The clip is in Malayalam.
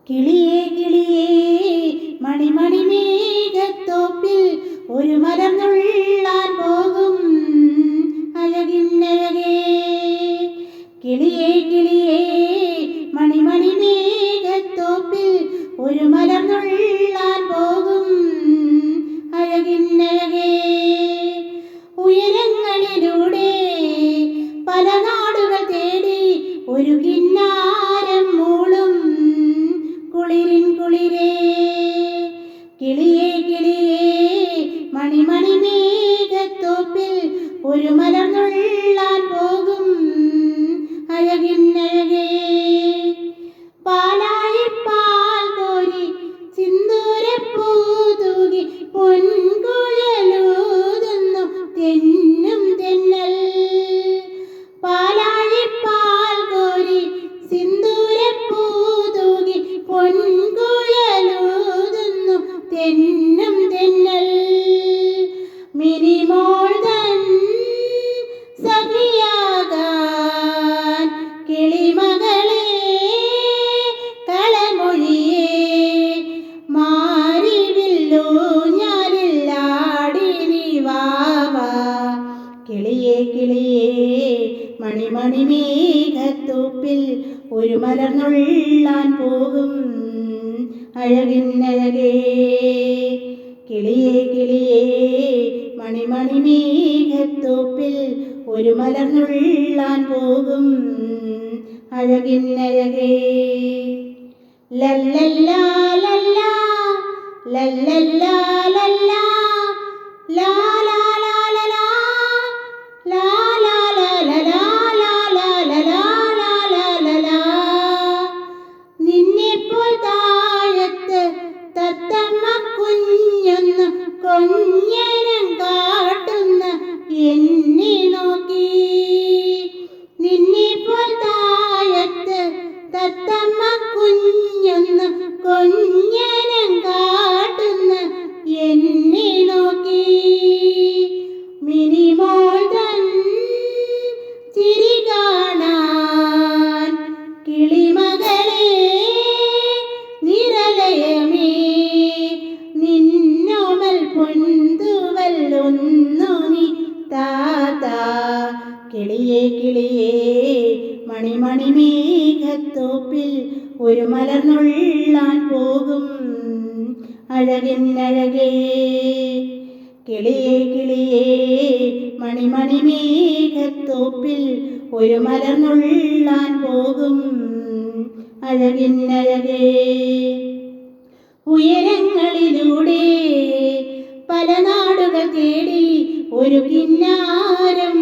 കിളിയേ കിളിയേ മണിമണി മേഘത്തോപ്പിൽ ഒരു മരം നുള്ളാൻ പോകും അഴകിന്നഴകേ. കിളിയേ കിളിയേ മണിമണി മേഘത്തോപ്പിൽ ഒരു മരം നുള്ളാൻ പോകും അഴകിന്നഴകേ. ഉയരങ്ങളിലൂടെ പല നാടുകൾ തേടി ഒരു കിന്നാരം മൂളും കുളിരിൻ കുളിരേ. കിളിയേ കിളിയേ മണിമണി മേഘത്തോപ്പിൽ ഒരു മരം നുള്ളാൻ പോകും അഴകിന്നഴകേ. പാലായി പാൽ കോരി സിന്ദൂരപ്പൂ തൂകി പൊൻകുഴലൂതുന്നു തെന്നും തെന്നൽ. പാലായി പാൽ കോരി സിന്ദൂരപ്പൂ തൂകി പൊൻകുഴലൂതുന്നു തെന്നും തെന്നൽ. മിനിമോൾ തൻ സഖിയാകാൻ കിളിമകളെ കളമൊഴിയേ മാരിവില്ലൂഞ്ഞാലില്ലാടി നീ വാവാ. കിളിയേ കിളിയേ മണിമണി മേഘത്തോപ്പിൽ ഒരു മലർ നുള്ളാൻ പോകും അഴകിന്നഴകേ. കിളിയേ കിളിയേ മണിമണി മേഘത്തോപ്പിൽ ഒരു മലർ നുള്ളാൻ പോകും അഴകിന്നഴകേ. ലല്ലല്ലാ ലല്ലാ ലല്ലല്ലാ ലല്ലാ ലാ ലാ ലാ ലാ ലാ ലാ ലാ ലാ ലാ ലാ ലാ ലാ ലാ. നിന്നെപ്പോൾ താഴത്ത് തത്തമ്മ കുഞ്ഞൊന്ന് കൊഞ്ഞനം കാട്ടുന്ന എന്നെ നോക്കി. നിന്നെപ്പോൾ താഴത്ത് തത്തമ്മ കുഞ്ഞൊന്ന് കൊഞ്ഞനം കാട്ടുന്ന എന്നെ നോക്കി. മിനിമോൾ തൻ ചിരി കാണാൻ കിളിമകളെ നിരലയമേ നിന്നോമൽ പൊന്തുവല്ലൊന്നു നീ താതാ. കിളിയേ കിളിയേ മണിമണി മേഘത്തോപ്പിൽ ഒരു മലർ നുള്ളാൻ പോകും അഴകിന്നഴകേ. കിളിയേ കിളിയേ മണിമണി മേഘത്തോപ്പിൽ ഒരു മലർ നുള്ളാൻ പോകും അഴകിന്നഴകേ. ഉയരങ്ങളിലൂടെ പല നാടുകൾ തേടി ഒരു കിന്നാരം